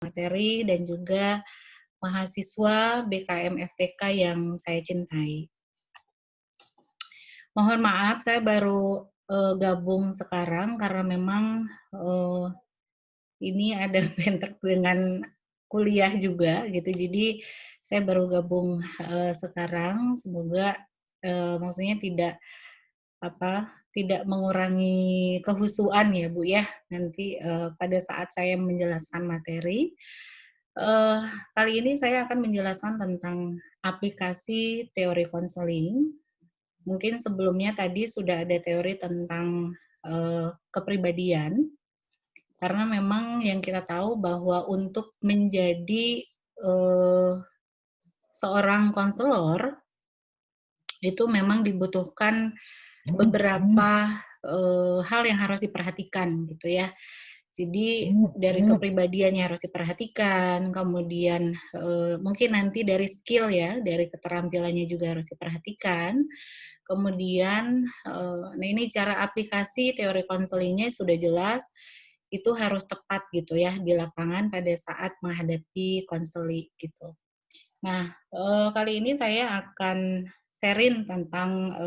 materi dan juga mahasiswa BKM FTK yang saya cintai. Mohon maaf, saya baru gabung sekarang karena memang ini ada bentrok dengan kuliah juga gitu. Jadi saya baru gabung sekarang. Semoga maksudnya tidak mengurangi kehusuan ya Bu ya. Nanti pada saat saya menjelaskan materi. Kali ini saya akan menjelaskan tentang aplikasi teori konseling. Mungkin sebelumnya tadi sudah ada teori tentang kepribadian, karena memang yang kita tahu bahwa untuk menjadi seorang konselor itu memang dibutuhkan beberapa hal yang harus diperhatikan gitu ya. Jadi dari kepribadiannya harus diperhatikan, kemudian mungkin nanti dari skill ya, dari keterampilannya juga harus diperhatikan. Kemudian, nah ini cara aplikasi teori konselingnya sudah jelas, itu harus tepat gitu ya di lapangan pada saat menghadapi konseling gitu. Nah, kali ini saya akan sharing tentang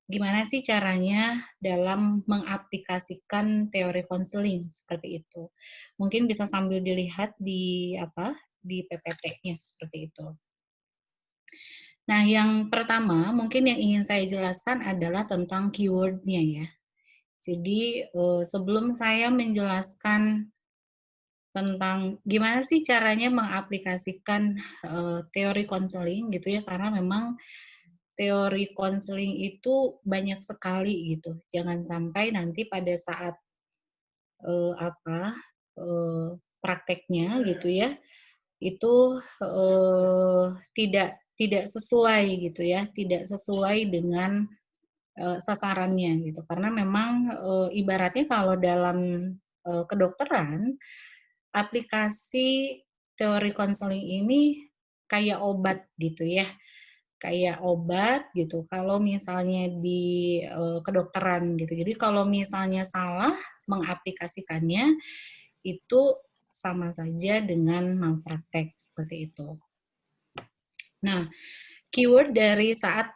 gimana sih caranya dalam mengaplikasikan teori konseling seperti itu. Mungkin bisa sambil dilihat di di PPT-nya seperti itu. Nah, yang pertama mungkin yang ingin saya jelaskan adalah tentang keyword-nya ya. Jadi sebelum saya menjelaskan tentang gimana sih caranya mengaplikasikan teori konseling gitu ya, karena memang teori konseling itu banyak sekali gitu. Jangan sampai nanti pada saat prakteknya gitu ya, itu tidak sesuai gitu ya, tidak sesuai dengan sasarannya gitu. Karena memang ibaratnya kalau dalam kedokteran, aplikasi teori konseling ini kayak obat gitu ya, kayak obat gitu. Kalau misalnya di kedokteran gitu. Jadi kalau misalnya salah mengaplikasikannya itu sama saja dengan malpraktek seperti itu. Nah, keyword saat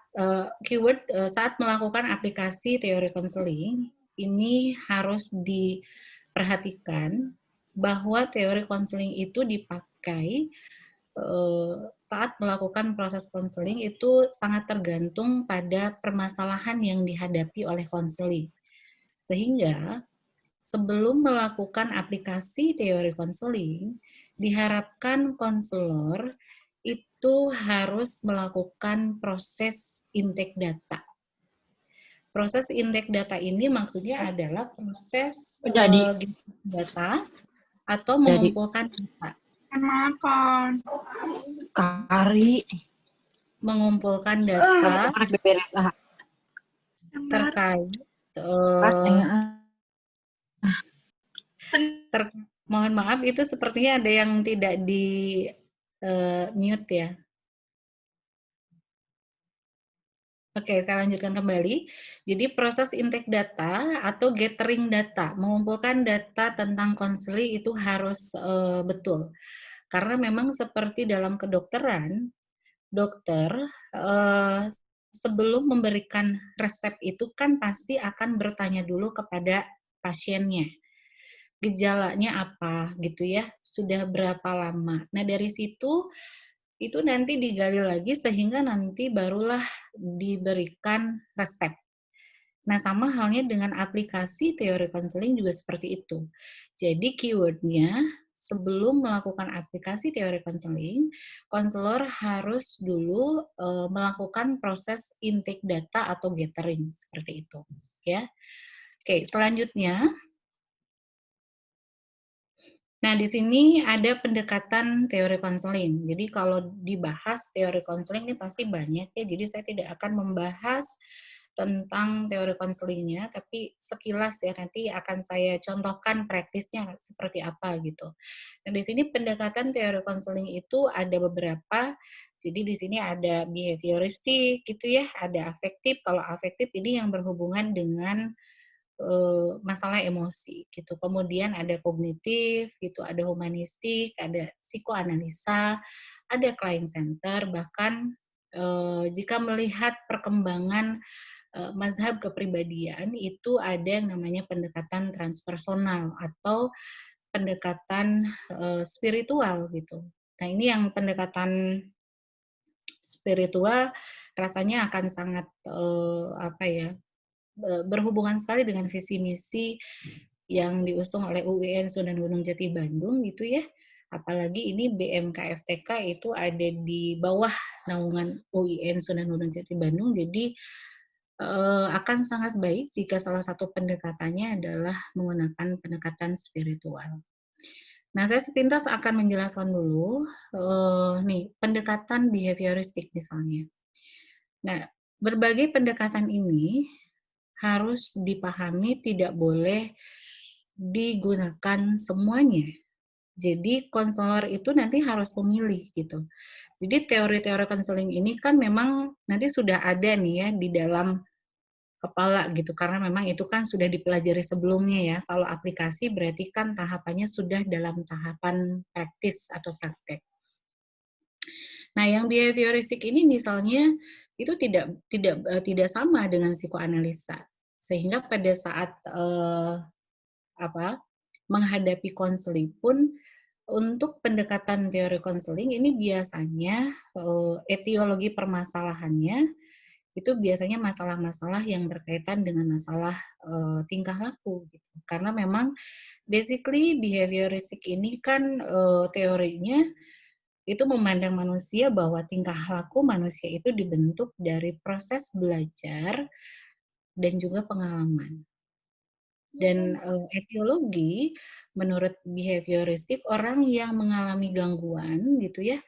melakukan aplikasi teori konseling ini harus diperhatikan bahwa teori konseling itu dipakai saat melakukan proses konseling itu sangat tergantung pada permasalahan yang dihadapi oleh konseling. Sehingga sebelum melakukan aplikasi teori konseling, diharapkan konselor itu harus melakukan proses intake data. Proses intake data ini maksudnya adalah proses data atau mengumpulkan data. Makan. Kari. Mengumpulkan data terkait mohon maaf itu sepertinya ada yang tidak di mute ya. Oke, saya lanjutkan kembali. Jadi proses intake data atau gathering data, mengumpulkan data tentang konseling itu harus betul. Karena memang seperti dalam kedokteran, dokter sebelum memberikan resep itu kan pasti akan bertanya dulu kepada pasiennya. Gejalanya apa gitu ya, sudah berapa lama. Nah, dari situ itu nanti digali lagi sehingga nanti barulah diberikan resep. Nah, sama halnya dengan aplikasi teori konseling juga seperti itu. Jadi keywordnya sebelum melakukan aplikasi teori konseling, konselor harus dulu melakukan proses intake data atau gathering seperti itu, ya. Oke, selanjutnya. Nah, di sini ada pendekatan teori konseling. Jadi kalau dibahas teori konseling ini pasti banyak ya. Jadi saya tidak akan membahas tentang teori konselingnya, tapi sekilas ya nanti akan saya contohkan praktisnya seperti apa gitu. Nah, di sini pendekatan teori konseling itu ada beberapa. Jadi di sini ada behavioristik gitu ya, ada afektif. Kalau afektif ini yang berhubungan dengan masalah emosi gitu. Kemudian ada kognitif gitu, ada humanistik, ada psikoanalisa, ada client center, bahkan jika melihat perkembangan mazhab kepribadian itu ada yang namanya pendekatan transpersonal atau pendekatan spiritual gitu. Nah, ini yang pendekatan spiritual rasanya akan sangat apa ya, berhubungan sekali dengan visi misi yang diusung oleh UIN Sunan Gunung Jati Bandung gitu ya. Apalagi ini BMKFTK itu ada di bawah naungan UIN Sunan Gunung Jati Bandung, jadi akan sangat baik jika salah satu pendekatannya adalah menggunakan pendekatan spiritual. Nah, saya sepintas akan menjelaskan dulu nih pendekatan behavioristik misalnya. Nah, berbagai pendekatan ini harus dipahami tidak boleh digunakan semuanya. Jadi konselor itu nanti harus memilih gitu. Jadi teori-teori konseling ini kan memang nanti sudah ada nih ya di dalam kepala gitu, karena memang itu kan sudah dipelajari sebelumnya ya. Kalau aplikasi berarti kan tahapannya sudah dalam tahapan praktis atau praktek. Nah, yang behavioristik ini misalnya itu tidak sama dengan psikoanalisa. Sehingga pada saat menghadapi konseling pun untuk pendekatan teori konseling ini biasanya etiologi permasalahannya itu biasanya masalah-masalah yang berkaitan dengan masalah tingkah laku gitu. Karena memang basically behavioristik ini kan teorinya itu memandang manusia bahwa tingkah laku manusia itu dibentuk dari proses belajar dan juga pengalaman. Dan etiologi menurut behavioristik orang yang mengalami gangguan gitu ya,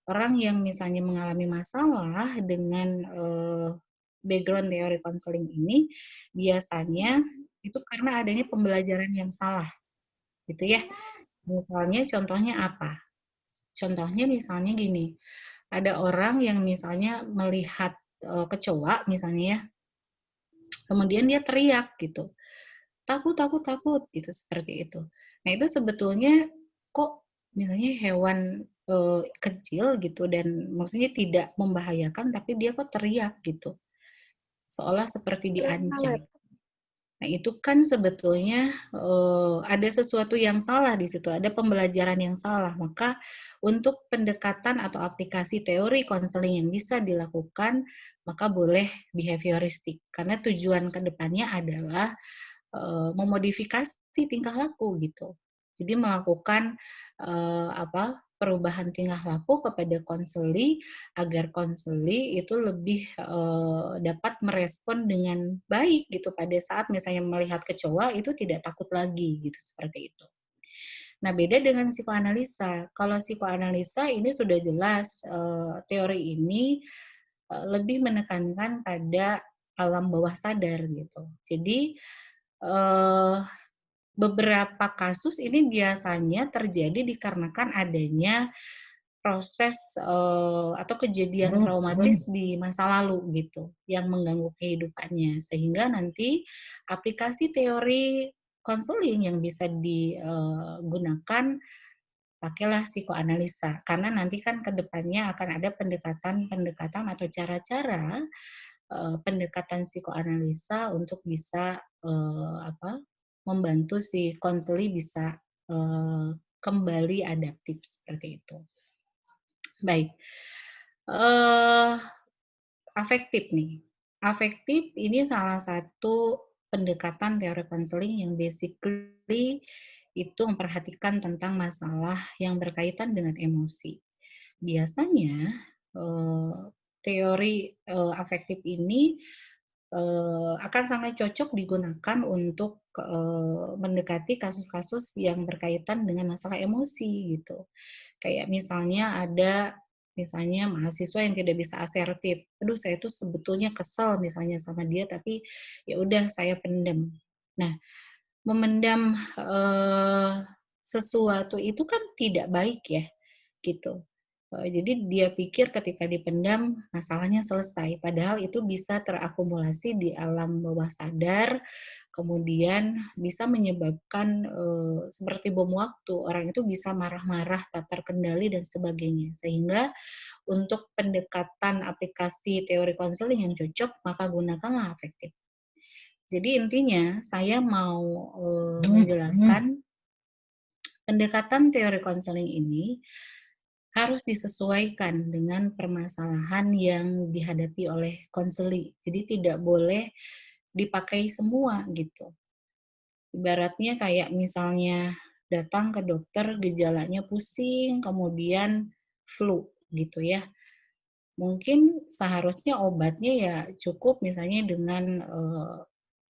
orang yang misalnya mengalami masalah dengan background teori konseling ini biasanya itu karena adanya pembelajaran yang salah gitu ya. Misalnya contohnya apa? Contohnya misalnya gini, ada orang yang misalnya melihat kecoa misalnya ya, kemudian dia teriak gitu. Takut, takut, takut gitu seperti itu. Nah, itu sebetulnya kok misalnya hewan kecil gitu dan maksudnya tidak membahayakan tapi dia kok teriak gitu. Seolah seperti diancam. Nah, itu kan sebetulnya ada sesuatu yang salah di situ, ada pembelajaran yang salah. Maka untuk pendekatan atau aplikasi teori konseling yang bisa dilakukan, maka boleh behavioristik. Karena tujuan ke depannya adalah memodifikasi tingkah laku gitu. Jadi melakukan perubahan tingkah laku kepada konseli agar konseli itu lebih dapat merespon dengan baik gitu pada saat misalnya melihat kecoa itu tidak takut lagi gitu seperti itu. Nah, beda dengan psikoanalisa. Kalau psikoanalisa ini sudah jelas teori ini lebih menekankan pada alam bawah sadar gitu. Jadi beberapa kasus ini biasanya terjadi dikarenakan adanya proses atau kejadian traumatis di masa lalu gitu yang mengganggu kehidupannya, sehingga nanti aplikasi teori konseling yang bisa digunakan pakailah psikoanalisa, karena nanti kan ke depannya akan ada pendekatan-pendekatan atau cara-cara pendekatan psikoanalisa untuk bisa membantu si konseli bisa kembali adaptif seperti itu. Baik, afektif nih. Afektif ini salah satu pendekatan teori konseling yang basically itu memperhatikan tentang masalah yang berkaitan dengan emosi. Biasanya teori afektif ini akan sangat cocok digunakan untuk mendekati kasus-kasus yang berkaitan dengan masalah emosi gitu. Kayak misalnya ada misalnya mahasiswa yang tidak bisa asertif. Aduh, saya tuh sebetulnya kesel misalnya sama dia tapi ya udah saya pendem. Nah, memendam sesuatu itu kan tidak baik ya gitu. Jadi dia pikir ketika dipendam masalahnya selesai, padahal itu bisa terakumulasi di alam bawah sadar, kemudian bisa menyebabkan seperti bom waktu, orang itu bisa marah-marah, tak terkendali dan sebagainya. Sehingga untuk pendekatan aplikasi teori konseling yang cocok, maka gunakanlah afektif. Jadi intinya saya mau menjelaskan pendekatan teori konseling ini harus disesuaikan dengan permasalahan yang dihadapi oleh konseli. Jadi tidak boleh dipakai semua gitu. Ibaratnya kayak misalnya datang ke dokter gejalanya pusing, kemudian flu gitu ya. Mungkin seharusnya obatnya ya cukup misalnya dengan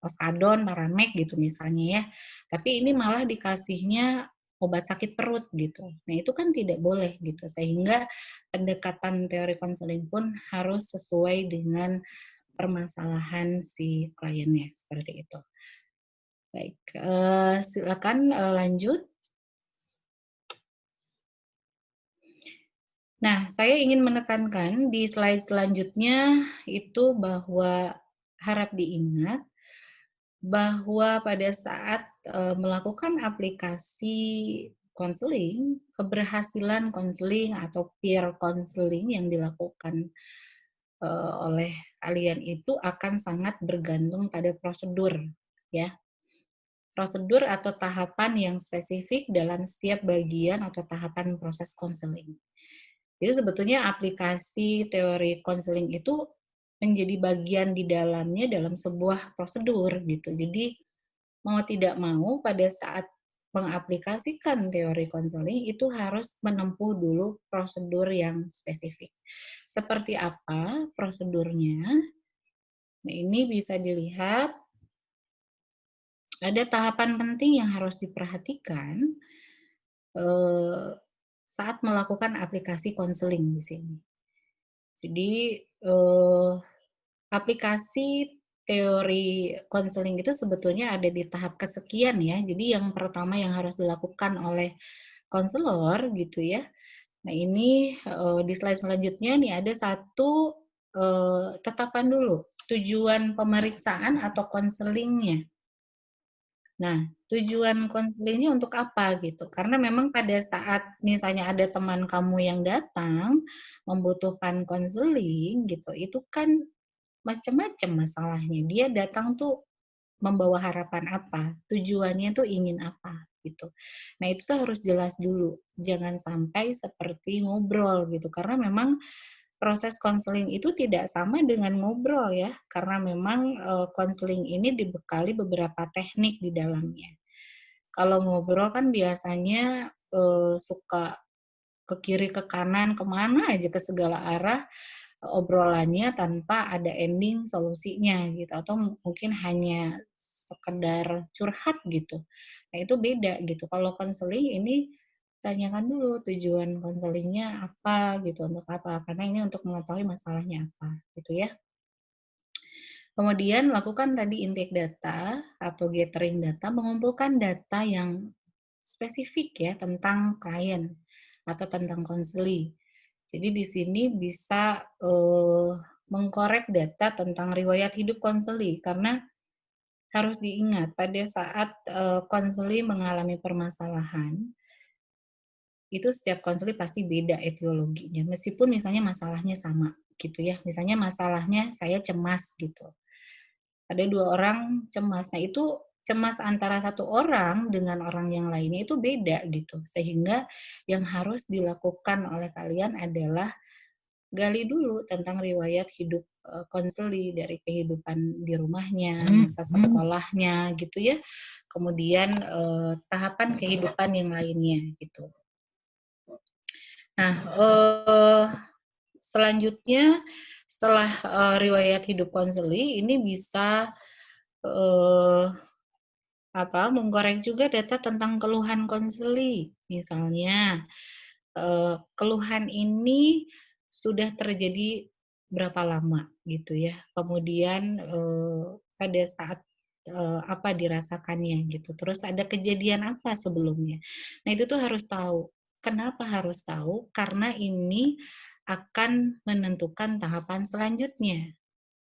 Osadon, Paramek gitu misalnya ya. Tapi ini malah dikasihnya obat sakit perut gitu. Nah, itu kan tidak boleh gitu. Sehingga pendekatan teori konseling pun harus sesuai dengan permasalahan si kliennya seperti itu. Baik, silakan lanjut. Nah, saya ingin menekankan di slide selanjutnya itu bahwa harap diingat bahwa pada saat melakukan aplikasi konseling, keberhasilan konseling atau peer konseling yang dilakukan oleh kalian itu akan sangat bergantung pada prosedur, ya. Prosedur atau tahapan yang spesifik dalam setiap bagian atau tahapan proses konseling. Jadi sebetulnya aplikasi teori konseling itu menjadi bagian di dalamnya dalam sebuah prosedur gitu. Jadi mau tidak mau pada saat mengaplikasikan teori konseling itu harus menempuh dulu prosedur yang spesifik. Seperti apa prosedurnya? Nah, ini bisa dilihat ada tahapan penting yang harus diperhatikan saat melakukan aplikasi konseling di sini. Jadi aplikasi teori konseling itu sebetulnya ada di tahap kesekian ya. Jadi yang pertama yang harus dilakukan oleh konselor gitu ya. Nah ini di slide selanjutnya nih ada satu tetapan dulu tujuan pemeriksaan atau konselingnya. Nah, tujuan konselingnya untuk apa gitu? Karena memang pada saat misalnya ada teman kamu yang datang membutuhkan konseling gitu, itu kan macam-macam masalahnya. Dia datang tuh membawa harapan apa, tujuannya tuh ingin apa gitu. Nah, itu tuh harus jelas dulu. Jangan sampai seperti ngobrol gitu. Karena memang proses konseling itu tidak sama dengan ngobrol ya. Karena memang konseling ini dibekali beberapa teknik di dalamnya. Kalau ngobrol kan biasanya suka ke kiri, ke kanan, kemana aja, ke segala arah obrolannya tanpa ada ending solusinya gitu atau mungkin hanya sekedar curhat gitu. Nah, itu beda gitu. Kalau konseling ini tanyakan dulu tujuan konselingnya apa gitu, untuk apa? Karena ini untuk mengetahui masalahnya apa gitu ya. Kemudian lakukan tadi intake data atau gathering data, mengumpulkan data yang spesifik ya tentang klien atau tentang konseli. Jadi di sini bisa mengkorek data tentang riwayat hidup konseli karena harus diingat pada saat konseli mengalami permasalahan itu setiap konseli pasti beda etiologinya meskipun misalnya masalahnya sama gitu ya. Misalnya masalahnya saya cemas gitu. Ada 2 orang cemas. Nah, itu cemas antara satu orang dengan orang yang lainnya itu beda gitu. Sehingga yang harus dilakukan oleh kalian adalah gali dulu tentang riwayat hidup konseli dari kehidupan di rumahnya, masa sekolahnya gitu ya. Kemudian tahapan kehidupan yang lainnya gitu. Nah, selanjutnya setelah riwayat hidup konseli ini bisa mengkorek juga data tentang keluhan konseli. Misalnya, keluhan ini sudah terjadi berapa lama gitu ya. Kemudian pada saat apa dirasakannya gitu. Terus ada kejadian apa sebelumnya. Nah, itu tuh harus tahu. Kenapa harus tahu? Karena ini akan menentukan tahapan selanjutnya,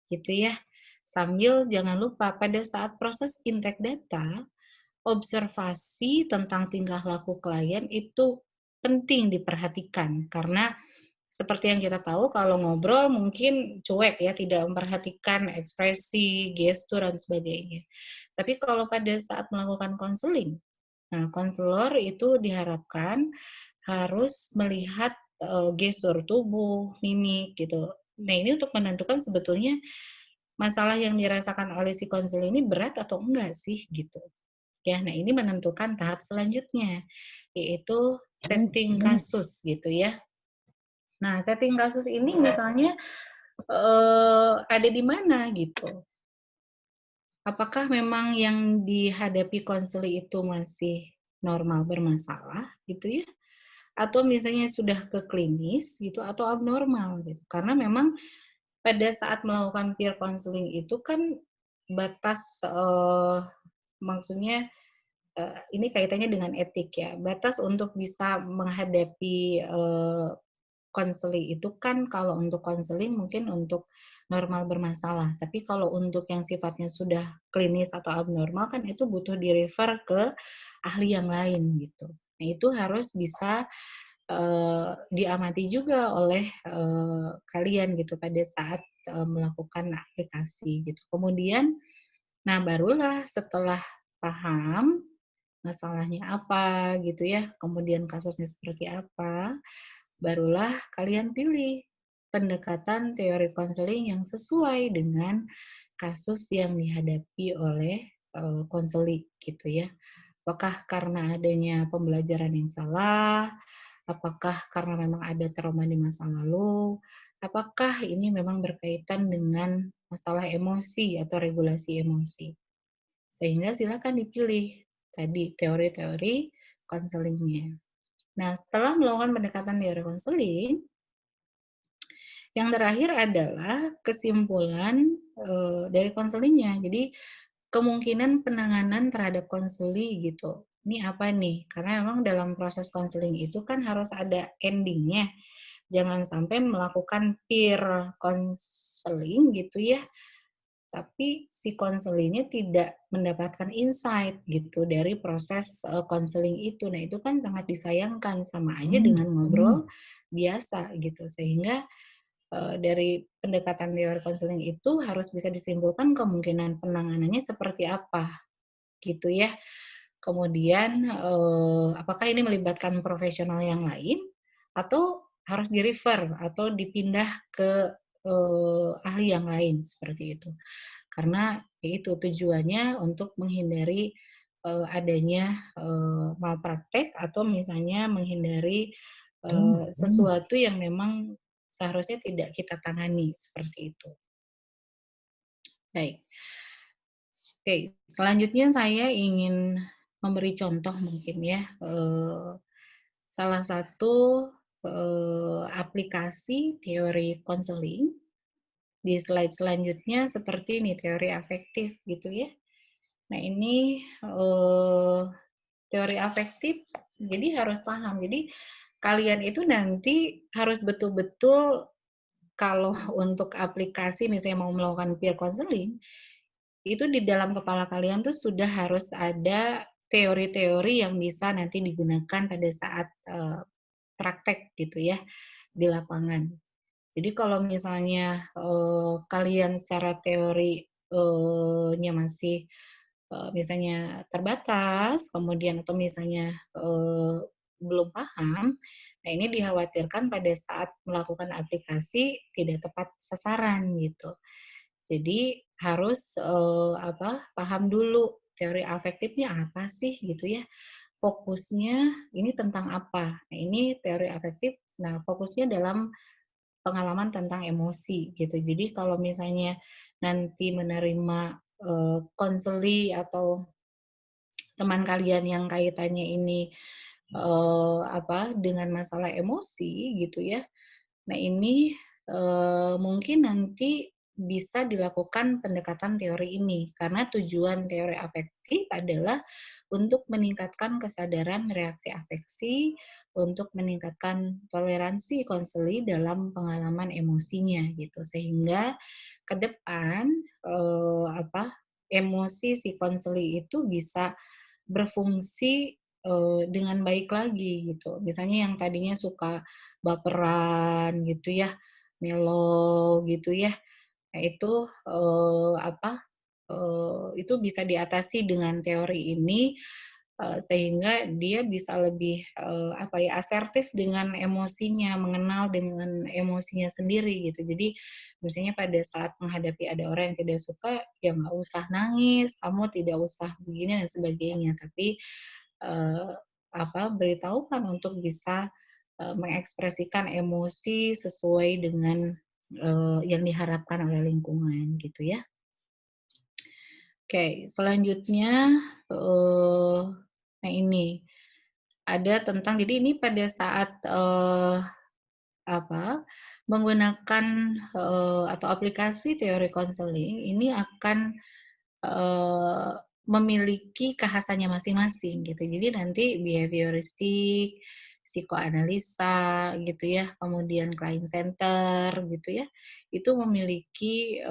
gitu ya. Sambil jangan lupa pada saat proses intake data, observasi tentang tingkah laku klien itu penting diperhatikan karena seperti yang kita tahu kalau ngobrol mungkin cuek ya, tidak memperhatikan ekspresi, gestur dan sebagainya. Tapi kalau pada saat melakukan konseling, nah konselor itu diharapkan harus melihat gestur tubuh, mimik gitu. Nah, ini untuk menentukan sebetulnya masalah yang dirasakan oleh si konselor ini berat atau enggak sih gitu. Ya, nah ini menentukan tahap selanjutnya, yaitu setting kasus gitu ya. Nah, setting kasus ini misalnya ada di mana gitu. Apakah memang yang dihadapi konseling itu masih normal bermasalah gitu ya? Atau misalnya sudah ke klinis gitu atau abnormal gitu. Karena memang pada saat melakukan peer counseling itu kan batas maksudnya ini kaitannya dengan etik ya. Batas untuk bisa menghadapi konseling itu kan kalau untuk konseling mungkin untuk normal bermasalah, tapi kalau untuk yang sifatnya sudah klinis atau abnormal kan itu butuh di-refer ke ahli yang lain gitu. Nah, itu harus bisa diamati juga oleh kalian gitu pada saat melakukan aplikasi gitu. Kemudian, nah barulah setelah paham masalahnya apa gitu ya, kemudian kasusnya seperti apa, barulah kalian pilih pendekatan teori konseling yang sesuai dengan kasus yang dihadapi oleh konseling gitu ya. Apakah karena adanya pembelajaran yang salah, apakah karena memang ada trauma di masa lalu, apakah ini memang berkaitan dengan masalah emosi atau regulasi emosi. Sehingga silakan dipilih tadi teori-teori konselingnya. Nah, setelah melakukan pendekatan teori konseling, yang terakhir adalah kesimpulan dari konselingnya. Jadi kemungkinan penanganan terhadap konseli gitu. Ini apa nih? Karena memang dalam proses konseling itu kan harus ada endingnya. Jangan sampai melakukan peer counseling gitu ya, tapi si konselingnya tidak mendapatkan insight gitu dari proses konseling itu. Nah, itu kan sangat disayangkan, sama aja dengan ngobrol biasa gitu. Sehingga dari pendekatan teori konseling itu harus bisa disimpulkan kemungkinan penanganannya seperti apa gitu ya. Kemudian apakah ini melibatkan profesional yang lain atau harus di-refer atau dipindah ke ahli yang lain seperti itu. Karena itu tujuannya untuk menghindari adanya malpraktek atau misalnya menghindari sesuatu yang memang seharusnya tidak kita tangani seperti itu. Baik. Oke, selanjutnya saya ingin memberi contoh mungkin ya salah satu aplikasi teori konseling di slide selanjutnya seperti ini teori afektif gitu ya. Nah ini teori afektif jadi harus paham. Jadi kalian itu nanti harus betul-betul kalau untuk aplikasi misalnya mau melakukan peer counseling itu di dalam kepala kalian tuh sudah harus ada teori-teori yang bisa nanti digunakan pada saat praktek gitu ya di lapangan. Jadi kalau misalnya kalian secara teorinya masih misalnya terbatas, kemudian atau misalnya belum paham, nah ini dikhawatirkan pada saat melakukan aplikasi tidak tepat sasaran gitu. Jadi harus paham dulu teori afektifnya apa sih gitu ya. Fokusnya ini tentang apa? Nah, ini teori afektif. Nah, fokusnya dalam pengalaman tentang emosi gitu. Jadi kalau misalnya nanti menerima konseli atau teman kalian yang kaitannya ini dengan masalah emosi gitu ya. Nah, ini mungkin nanti bisa dilakukan pendekatan teori ini karena tujuan teori afektif efektif adalah untuk meningkatkan kesadaran reaksi afeksi, untuk meningkatkan toleransi konseli dalam pengalaman emosinya gitu. Sehingga ke depan emosi si konseli itu bisa berfungsi dengan baik lagi gitu. Misalnya yang tadinya suka baperan gitu ya, melo gitu ya. Nah itu itu bisa diatasi dengan teori ini sehingga dia bisa lebih asertif dengan emosinya, mengenal dengan emosinya sendiri gitu. Jadi misalnya pada saat menghadapi ada orang yang tidak suka, ya nggak usah nangis, kamu tidak usah begini dan sebagainya. Tapi eh, beritahukan untuk bisa mengekspresikan emosi sesuai dengan yang diharapkan oleh lingkungan gitu ya. Oke, selanjutnya nah ini ada tentang jadi ini pada saat menggunakan atau aplikasi teori konseling ini akan memiliki kekhasannya masing-masing gitu. Jadi nanti behavioristik, psikoanalisa gitu ya, kemudian client center gitu ya, itu memiliki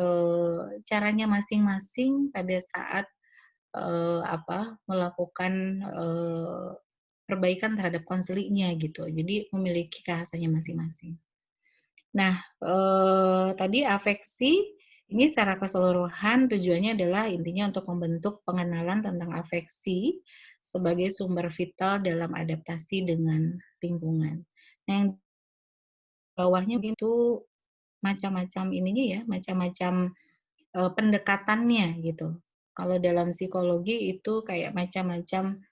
caranya masing-masing pada saat melakukan perbaikan terhadap konselingnya gitu. Jadi memiliki kekhasannya masing-masing. Nah, tadi afeksi ini secara keseluruhan tujuannya adalah intinya untuk membentuk pengenalan tentang afeksi sebagai sumber vital dalam adaptasi dengan lingkungan. Nah, yang bawahnya itu macam-macam ininya ya, macam-macam pendekatannya gitu. Kalau dalam psikologi itu kayak macam-macam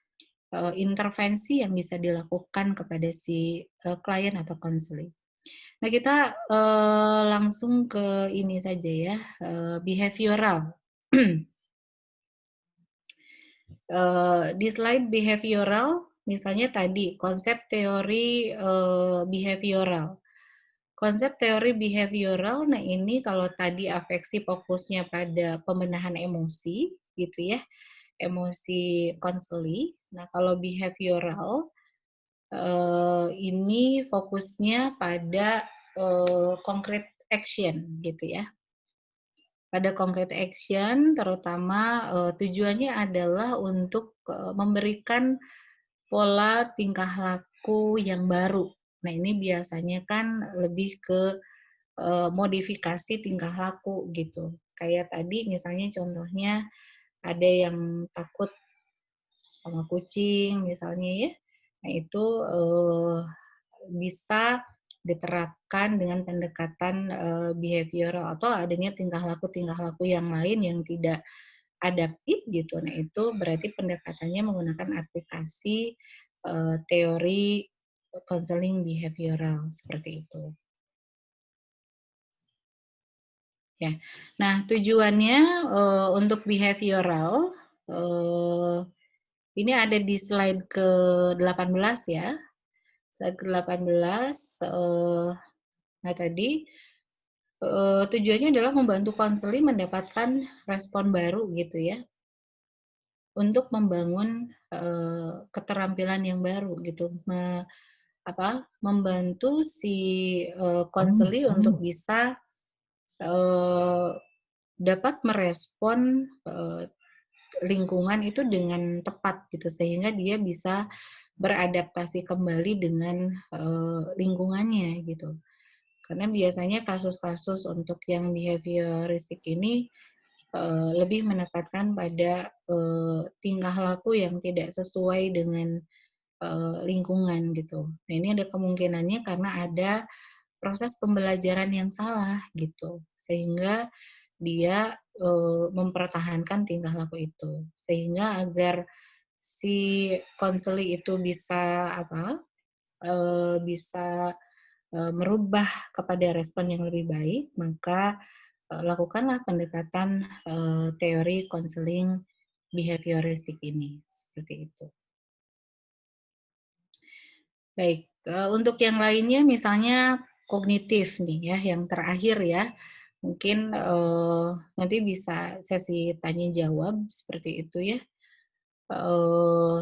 intervensi yang bisa dilakukan kepada si klien atau konseling. Nah, kita langsung ke ini saja ya, behavioral. Di slide behavioral, misalnya tadi konsep teori behavioral. Konsep teori behavioral, nah ini kalau tadi afeksi fokusnya pada pembenahan emosi, gitu ya, emosi konseli. Nah, kalau behavioral, ini fokusnya pada concrete action gitu ya. Pada concrete action terutama tujuannya adalah untuk memberikan pola tingkah laku yang baru. Nah, ini biasanya kan lebih ke modifikasi tingkah laku gitu. Kayak tadi misalnya contohnya ada yang takut sama kucing misalnya ya. Nah, itu bisa diterapkan dengan pendekatan behavioral atau adanya tingkah laku yang lain yang tidak adaptif gitu. Nah, itu berarti pendekatannya menggunakan aplikasi teori counseling behavioral seperti itu. Ya. Nah, tujuannya untuk behavioral ini ada di slide ke-18 ya. Slide ke-18 nah tadi tujuannya adalah membantu konseling mendapatkan respon baru gitu ya. Untuk membangun keterampilan yang baru gitu. Membantu si konseli untuk bisa dapat merespon lingkungan itu dengan tepat gitu sehingga dia bisa beradaptasi kembali dengan lingkungannya gitu. Karena biasanya kasus-kasus untuk yang behavioristik ini lebih menekankan pada tingkah laku yang tidak sesuai dengan lingkungan gitu. Nah, ini ada kemungkinannya karena ada proses pembelajaran yang salah gitu, sehingga dia mempertahankan tingkah laku itu, sehingga agar si konseli itu bisa merubah kepada respon yang lebih baik, maka lakukanlah pendekatan teori konseling behavioristik ini seperti itu. Baik, untuk yang lainnya misalnya kognitif nih ya, yang terakhir ya. Mungkin nanti bisa sesi tanya jawab seperti itu ya. Eh,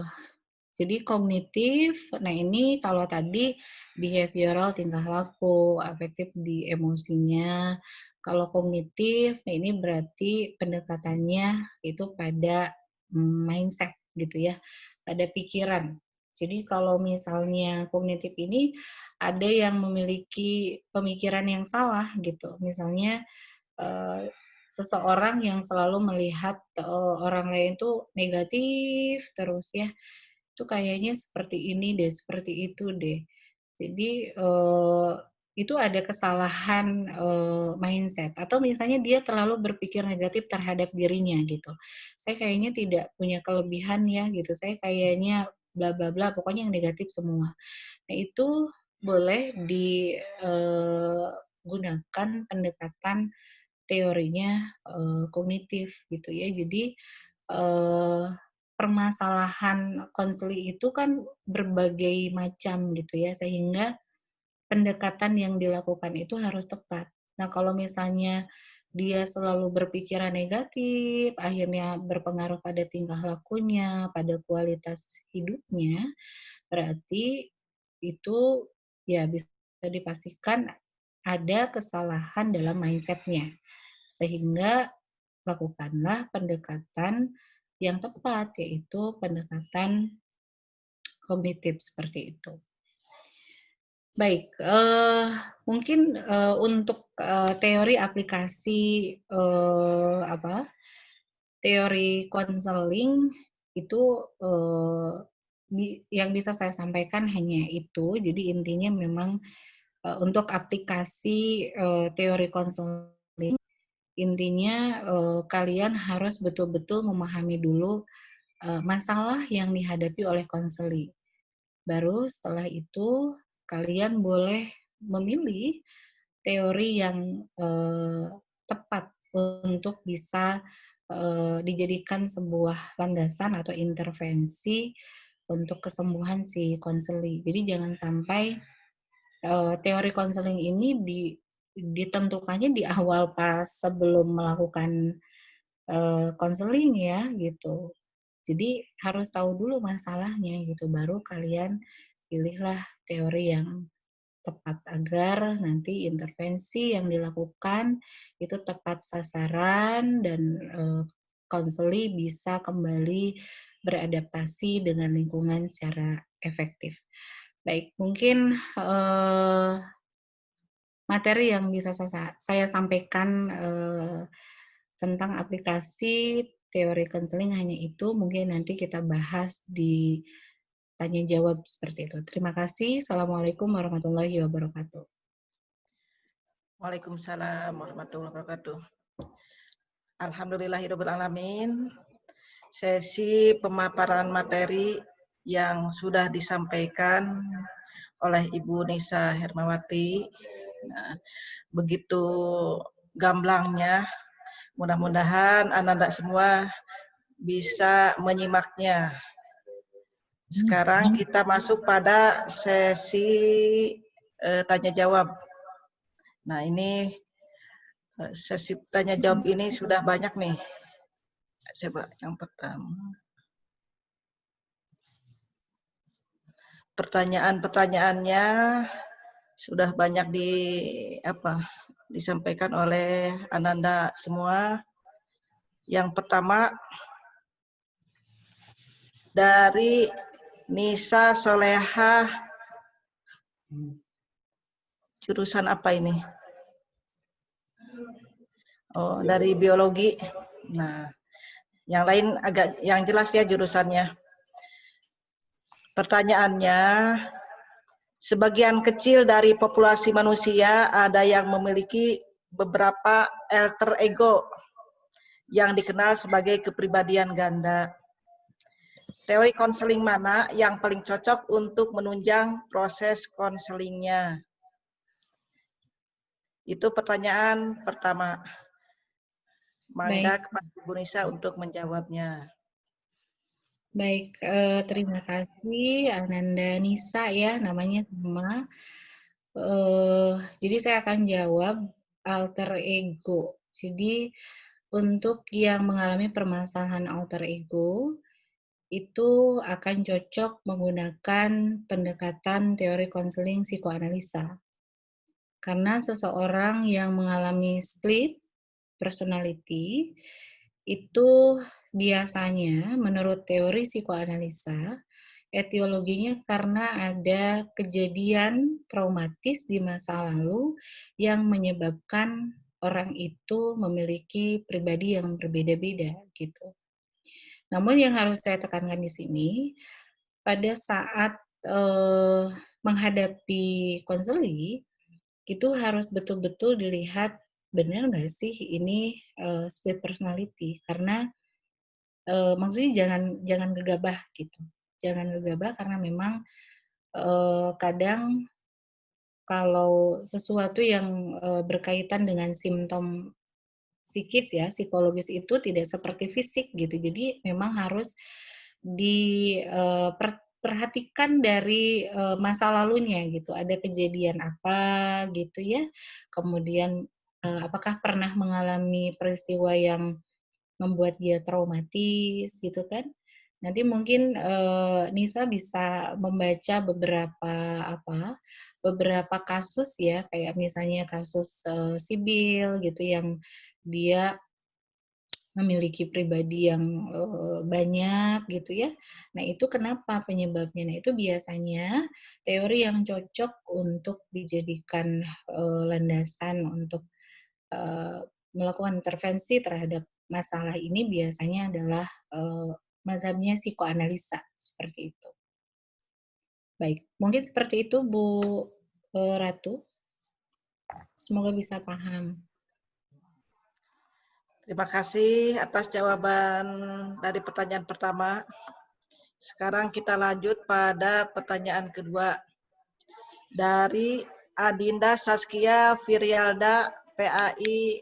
jadi kognitif, nah ini kalau tadi behavioral tingkah laku, afektif di emosinya. Kalau kognitif, nah ini berarti pendekatannya itu pada mindset gitu ya, pada pikiran. Jadi kalau misalnya kognitif ini ada yang memiliki pemikiran yang salah gitu. Misalnya seseorang yang selalu melihat orang lain tuh negatif terus ya, itu kayaknya seperti ini deh, seperti itu deh. Jadi itu ada kesalahan mindset, atau misalnya dia terlalu berpikir negatif terhadap dirinya gitu. Saya kayaknya tidak punya kelebihan ya gitu. Saya kayaknya bla bla bla, pokoknya yang negatif semua. Nah, itu boleh digunakan pendekatan teorinya kognitif gitu ya. Jadi permasalahan konseli itu kan berbagai macam gitu ya, sehingga pendekatan yang dilakukan itu harus tepat. Nah, kalau misalnya dia selalu berpikiran negatif, akhirnya berpengaruh pada tingkah lakunya, pada kualitas hidupnya, berarti itu ya bisa dipastikan ada kesalahan dalam mindset-nya. Sehingga lakukanlah pendekatan yang tepat, yaitu pendekatan kognitif seperti itu. Baik, mungkin untuk teori aplikasi teori konseling itu yang bisa saya sampaikan hanya itu. Jadi intinya memang untuk aplikasi teori konseling, intinya kalian harus betul-betul memahami dulu masalah yang dihadapi oleh konseli. Baru setelah itu kalian boleh memilih teori yang tepat untuk bisa dijadikan sebuah landasan atau intervensi untuk kesembuhan si konseli. Jadi jangan sampai teori konseling ini ditentukannya di awal pas sebelum melakukan konseling ya gitu. Jadi harus tahu dulu masalahnya gitu, baru kalian pilihlah teori yang tepat agar nanti intervensi yang dilakukan itu tepat sasaran dan konseli bisa kembali beradaptasi dengan lingkungan secara efektif. Baik, mungkin materi yang bisa saya sampaikan tentang aplikasi teori konseling hanya itu. Mungkin nanti kita bahas di tanya jawab seperti itu. Terima kasih. Assalamualaikum warahmatullahi wabarakatuh. Waalaikumsalam warahmatullahi wabarakatuh. Alhamdulillahirrahmanirrahim. Sesi pemaparan materi yang sudah disampaikan oleh Ibu Nisa Hermawati. Nah, begitu gamblangnya. Mudah-mudahan anak-anak semua bisa menyimaknya. Sekarang kita masuk pada sesi tanya jawab. Nah, ini sesi tanya jawab ini sudah banyak nih. Coba yang pertama. Pertanyaan-pertanyaannya sudah banyak disampaikan oleh Ananda semua. Yang pertama dari Nisa Solehah, jurusan apa ini? Oh, dari biologi. Nah, yang lain yang jelas ya jurusannya. Pertanyaannya, sebagian kecil dari populasi manusia ada yang memiliki beberapa alter ego yang dikenal sebagai kepribadian ganda. Teori konseling mana yang paling cocok untuk menunjang proses konselingnya? Itu pertanyaan pertama. Mangga kepada Ibu Nisa untuk menjawabnya. Baik, terima kasih Ananda Nisa ya, namanya sama. Jadi saya akan jawab alter ego. Jadi untuk yang mengalami permasalahan alter ego, itu akan cocok menggunakan pendekatan teori konseling psikoanalisa. Karena seseorang yang mengalami split personality itu biasanya menurut teori psikoanalisa etiologinya karena ada kejadian traumatis di masa lalu yang menyebabkan orang itu memiliki pribadi yang berbeda-beda gitu. Namun yang harus saya tekankan di sini, pada saat menghadapi konseling, itu harus betul-betul dilihat benar nggak sih ini split personality, karena maksudnya jangan gegabah gitu, jangan gegabah karena memang kadang kalau sesuatu yang berkaitan dengan simptom psikis ya, psikologis itu tidak seperti fisik gitu. Jadi memang harus diperhatikan dari masa lalunya gitu. Ada kejadian apa gitu ya. Kemudian apakah pernah mengalami peristiwa yang membuat dia traumatis gitu kan. Nanti mungkin Nisa bisa membaca beberapa kasus ya, kayak misalnya kasus sibil gitu yang dia memiliki pribadi yang banyak gitu ya. Nah, itu kenapa penyebabnya? Nah, itu biasanya teori yang cocok untuk dijadikan landasan untuk melakukan intervensi terhadap masalah ini biasanya adalah mazhabnya psikoanalisa seperti itu. Baik, mungkin seperti itu Bu Ratu. Semoga bisa paham. Terima kasih atas jawaban dari pertanyaan pertama. Sekarang kita lanjut pada pertanyaan kedua. Dari Adinda Saskia Virialda, PAI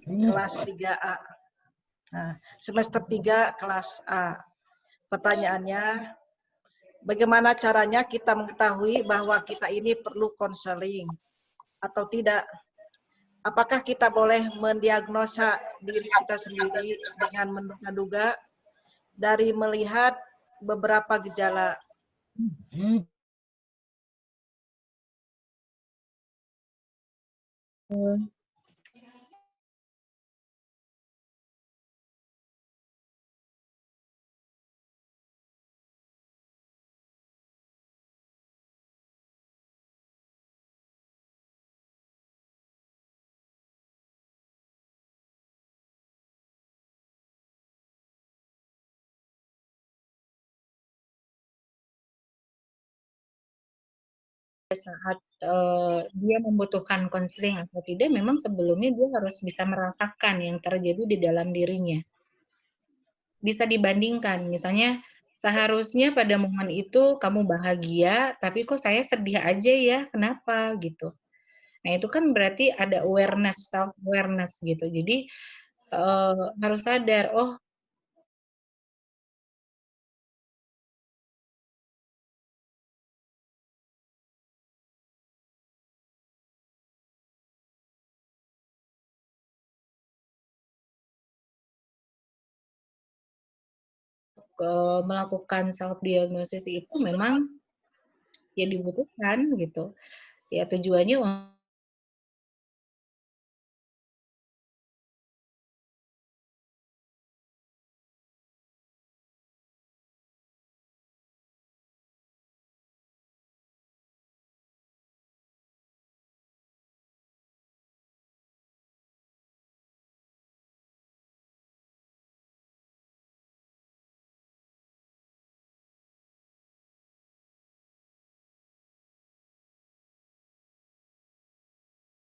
kelas 3A. Nah, semester 3 kelas A. Pertanyaannya, bagaimana caranya kita mengetahui bahwa kita ini perlu konseling atau tidak? Apakah kita boleh mendiagnosa diri kita sendiri dengan menduga-duga dari melihat beberapa gejala? Saat dia membutuhkan konseling atau tidak, memang sebelumnya dia harus bisa merasakan yang terjadi di dalam dirinya. Bisa dibandingkan, misalnya seharusnya pada momen itu kamu bahagia, tapi kok saya sedih aja ya, kenapa gitu. Nah itu kan berarti ada awareness, self awareness gitu. Jadi harus sadar, oh melakukan self diagnosis itu memang ya dibutuhkan gitu. Ya tujuannya